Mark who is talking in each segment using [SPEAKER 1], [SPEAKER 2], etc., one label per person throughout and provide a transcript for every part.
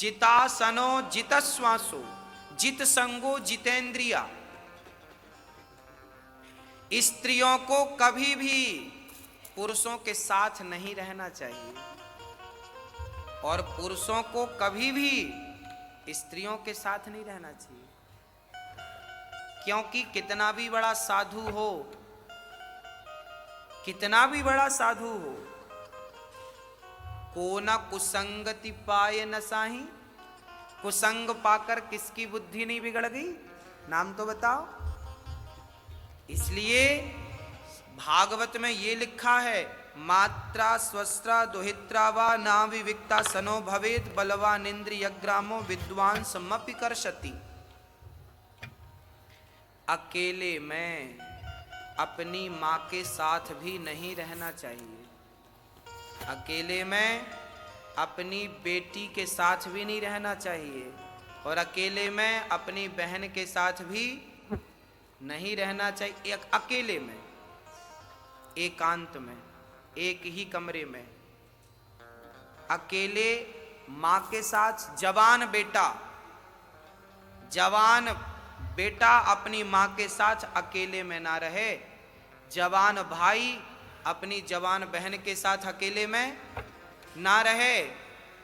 [SPEAKER 1] जितासनो जितश्वासो जित संगो जितेंद्रिया। स्त्रियों को कभी भी पुरुषों के साथ नहीं रहना चाहिए और पुरुषों को कभी भी स्त्रियों के साथ नहीं रहना चाहिए, क्योंकि कितना भी बड़ा साधु हो, कितना भी बड़ा साधु हो, को न कुसंगति पाए न साही। कुसंग पाकर किसकी बुद्धि नहीं बिगड़ गई? नाम तो बताओ। इसलिए भागवत में ये लिखा है, मात्रा स्वस्त्रा दुहित्रा वा ना विविक्ता सनो भवेत बलवान इंद्रियग्रामो विद्वान समपि कर्षति। अकेले में अपनी माँ के साथ भी नहीं रहना चाहिए, अकेले में अपनी बेटी के साथ भी नहीं रहना चाहिए, और अकेले में अपनी बहन के साथ भी नहीं रहना चाहिए। अकेले में, एकांत में, एक ही कमरे में, अकेले माँ के साथ। जवान बेटा अपनी माँ के साथ अकेले में ना रहे, जवान भाई अपनी जवान बहन के साथ अकेले में ना रहे,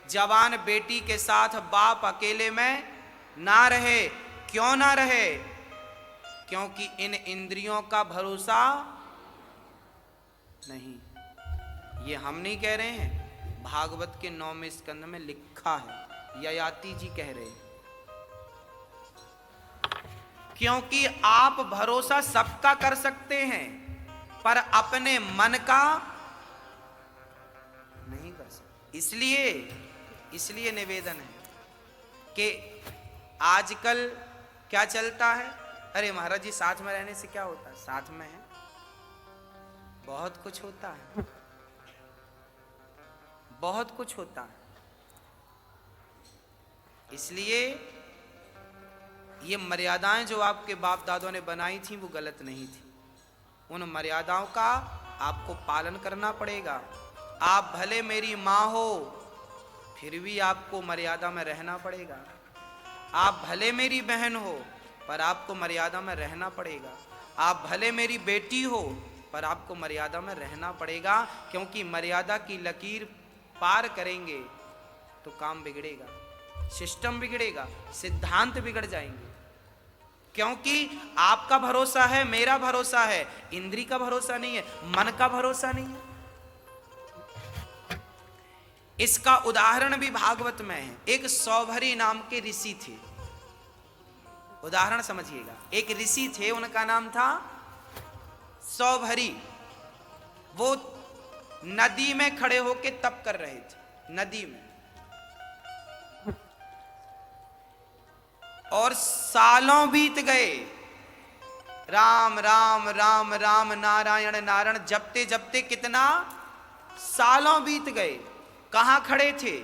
[SPEAKER 1] जवान बेटी के साथ बाप अकेले में ना रहे। क्यों ना रहे? क्योंकि इन इंद्रियों का भरोसा नहीं। ये हम नहीं कह रहे हैं, भागवत के 9वें स्कंद में लिखा है, ययाति जी कह रहे हैं। क्योंकि आप भरोसा सबका कर सकते हैं पर अपने मन का नहीं कर सकते। इसलिए निवेदन है कि आजकल क्या चलता है, अरे महाराज जी साथ में रहने से क्या होता है? साथ में है बहुत कुछ होता है, बहुत कुछ होता है। इसलिए ये मर्यादाएं जो आपके बाप दादों ने बनाई थी वो गलत नहीं थी, उन मर्यादाओं का आपको पालन करना पड़ेगा। आप भले मेरी माँ हो फिर भी आपको मर्यादा में रहना पड़ेगा, आप भले मेरी बहन हो पर आपको मर्यादा में रहना पड़ेगा, आप भले मेरी बेटी हो पर आपको मर्यादा में रहना पड़ेगा, क्योंकि मर्यादा की लकीर पार करेंगे तो काम बिगड़ेगा, सिस्टम बिगड़ेगा, सिद्धांत बिगड़ जाएंगे। क्योंकि आपका भरोसा है, मेरा भरोसा है, इंद्री का भरोसा नहीं है, मन का भरोसा नहीं है। इसका उदाहरण भी भागवत में है। एक सौभरी नाम के ऋषि थे, उदाहरण समझिएगा। एक ऋषि थे, उनका नाम था सौभरी। वो नदी में खड़े होकर तप कर रहे थे, नदी में, और सालों बीत गए। राम राम राम राम नारायण नारायण जपते जपते कितना सालों बीत गए। कहां खड़े थे?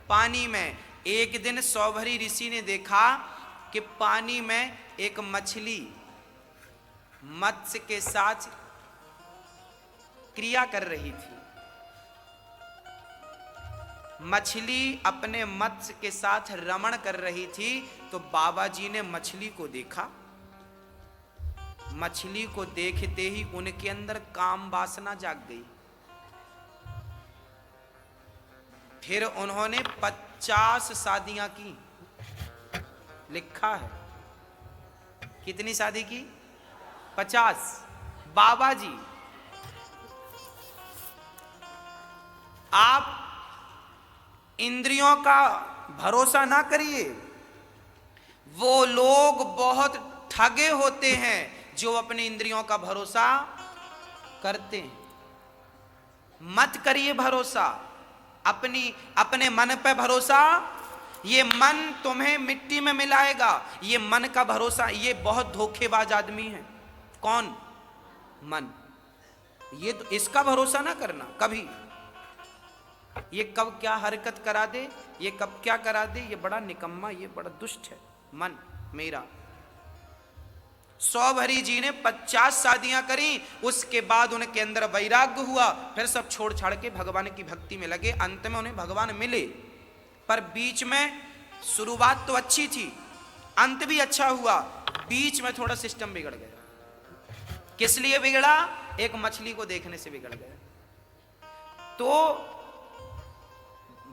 [SPEAKER 1] पानी में। एक दिन सौभरी ऋषि ने देखा कि पानी में एक मछली मत्स्य के साथ क्रिया कर रही थी। मछली अपने मत्स्य के साथ रमण कर रही थी, तो बाबा जी ने मछली को देखा। मछली को देखते ही उनके अंदर काम वासना जाग गई। फिर उन्होंने 50 शादियां की, लिखा है। कितनी शादी की? 50। बाबा जी, आप इंद्रियों का भरोसा ना करिए। वो लोग बहुत ठगे होते हैं जो अपनी इंद्रियों का भरोसा करते हैं। मत करिए भरोसा, अपने मन पे भरोसा। ये मन तुम्हें मिट्टी में मिलाएगा। ये मन का भरोसा, ये बहुत धोखेबाज आदमी है। कौन? मन। ये तो इसका भरोसा ना करना कभी। ये कब क्या हरकत करा दे, ये कब क्या करा दे, ये बड़ा निकम्मा, ये बड़ा दुष्ट है मन मेरा। सौभरी जी ने 50 शादियां करी, उसके बाद उनके अंदर वैराग्य हुआ। फिर सब छोड़ छाड़ के भगवान की भक्ति में लगे। अंत में उन्हें भगवान मिले, पर बीच में शुरुआत तो अच्छी थी, अंत भी अच्छा हुआ, बीच में थोड़ा सिस्टम बिगड़ गया। किस लिए बिगड़ा? एक मछली को देखने से बिगड़ गया। तो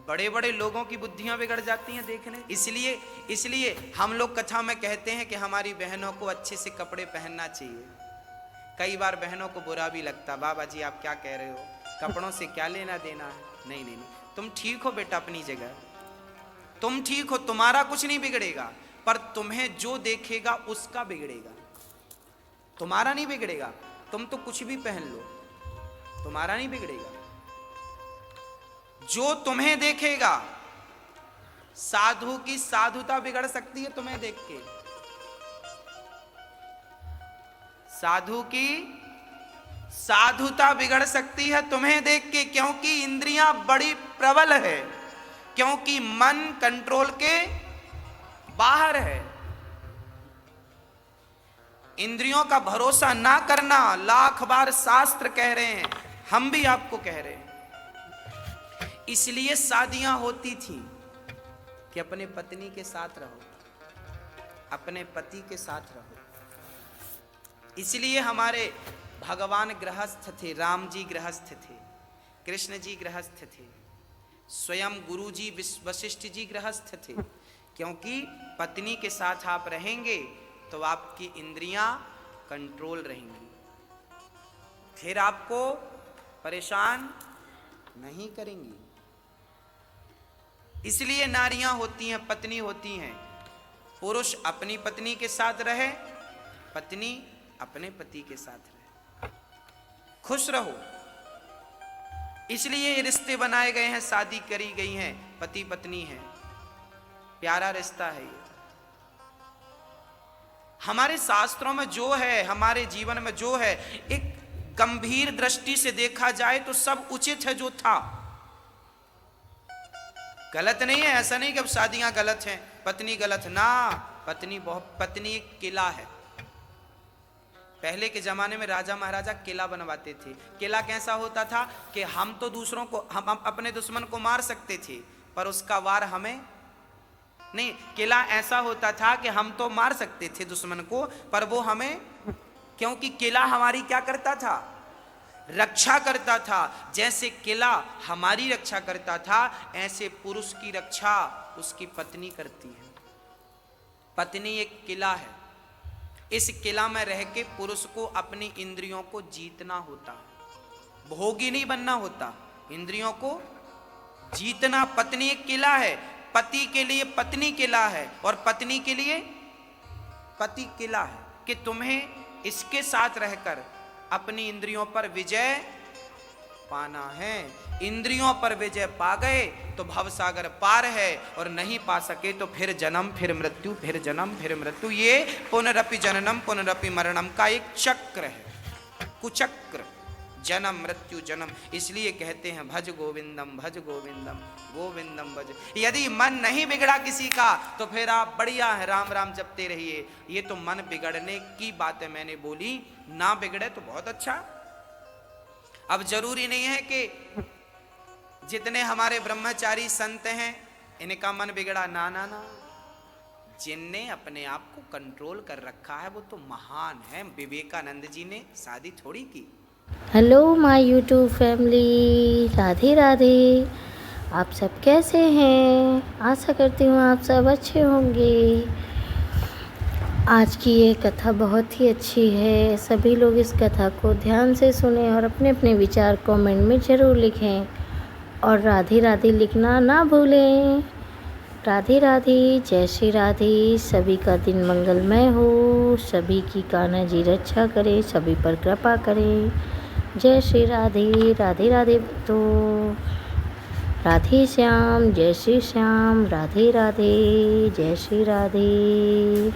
[SPEAKER 1] बड़े बड़े लोगों की बुद्धियां बिगड़ जाती हैं देखने। इसलिए हम लोग कथा में कहते हैं कि हमारी बहनों को अच्छे से कपड़े पहनना चाहिए। कई बार बहनों को बुरा भी लगता, बाबा जी आप क्या कह रहे हो, कपड़ों से क्या लेना देना है। नहीं, तुम ठीक हो बेटा अपनी जगह, तुम ठीक हो, तुम्हारा कुछ नहीं बिगड़ेगा, पर तुम्हें जो देखेगा उसका बिगड़ेगा, तुम्हारा नहीं बिगड़ेगा। तुम तो कुछ भी पहन लो, तुम्हारा नहीं बिगड़ेगा। जो तुम्हें देखेगा, साधु की साधुता बिगड़ सकती है तुम्हें देख के, साधु की साधुता बिगड़ सकती है तुम्हें देख के, क्योंकि इंद्रियां बड़ी प्रबल है, क्योंकि मन कंट्रोल के बाहर है। इंद्रियों का भरोसा ना करना, लाख बार शास्त्र कह रहे हैं, हम भी आपको कह रहे हैं। इसलिए शादियां होती थी कि अपने पत्नी के साथ रहो, अपने पति के साथ रहो। इसलिए हमारे भगवान गृहस्थ थे, राम जी गृहस्थ थे, कृष्ण जी गृहस्थ थे, स्वयं गुरु जी वशिष्ठ जी गृहस्थ थे, क्योंकि पत्नी के साथ आप रहेंगे तो आपकी इंद्रियां कंट्रोल रहेंगी, फिर आपको परेशान नहीं करेंगी। इसलिए नारियां होती हैं, पत्नी होती हैं, पुरुष अपनी पत्नी के साथ रहे, पत्नी अपने पति के साथ रहे, खुश रहो। इसलिए ये रिश्ते बनाए गए हैं, शादी करी गई हैं, पति पत्नी है, प्यारा रिश्ता है ये। हमारे शास्त्रों में जो है, हमारे जीवन में जो है, एक गंभीर दृष्टि से देखा जाए तो सब उचित है जो था, गलत नहीं है। ऐसा नहीं कि अब शादियां गलत हैं, पत्नी गलत ना, पत्नी एक किला है। पहले के जमाने में राजा महाराजा किला बनवाते थे। किला कैसा होता था कि हम तो दूसरों को, हम अपने दुश्मन को मार सकते थे, पर उसका वार हमें नहीं। किला ऐसा होता था कि हम तो मार सकते थे दुश्मन को, पर वो हमें, क्योंकि किला हमारी क्या करता था, रक्षा करता था। जैसे किला हमारी रक्षा करता था, ऐसे पुरुष की रक्षा उसकी पत्नी करती है। पत्नी एक किला है, इस किला में रह के पुरुष को अपनी इंद्रियों को जीतना होता है, भोगी नहीं बनना होता, इंद्रियों को जीतना। पत्नी एक किला है, पति के लिए पत्नी किला है, और पत्नी के लिए पति किला है, कि तुम्हें इसके साथ रहकर अपनी इंद्रियों पर विजय पाना है। इंद्रियों पर विजय पा गए तो भवसागर पार है, और नहीं पा सके तो फिर जन्म फिर मृत्यु, फिर जन्म फिर मृत्यु। ये पुनरपि जननम पुनरपि मरणम का एक चक्र है, कुचक्र, जन्म मृत्यु जन्म। इसलिए कहते हैं भज गोविंदम गोविंदम भज। यदि मन नहीं बिगड़ा किसी का तो फिर आप बढ़िया है, राम राम जपते रहिए। ये तो मन बिगड़ने की बात है मैंने बोली, ना बिगड़े तो बहुत अच्छा। अब जरूरी नहीं है कि जितने हमारे ब्रह्मचारी संत हैं इनका मन बिगड़ा, ना ना ना। जिनने अपने आप को कंट्रोल कर रखा है वो तो महान है। विवेकानंद जी ने शादी थोड़ी की।
[SPEAKER 2] Hello my YouTube family, Radhe Radhe. आप सब कैसे हैं? आशा करती हूँ आप सब अच्छे होंगे। आज की ये कथा बहुत ही अच्छी है, सभी लोग इस कथा को ध्यान से सुनें और अपने अपने विचार कमेंट में ज़रूर लिखें, और राधे राधे लिखना ना भूलें। राधे राधे, जय श्री राधे। सभी का दिन मंगलमय हो, सभी की कान्हा जी रक्षा करें, सभी पर कृपा करें। जय श्री राधे, राधे राधे। तो राधे श्याम, जय श्री श्याम, राधे राधे, जय श्री राधे।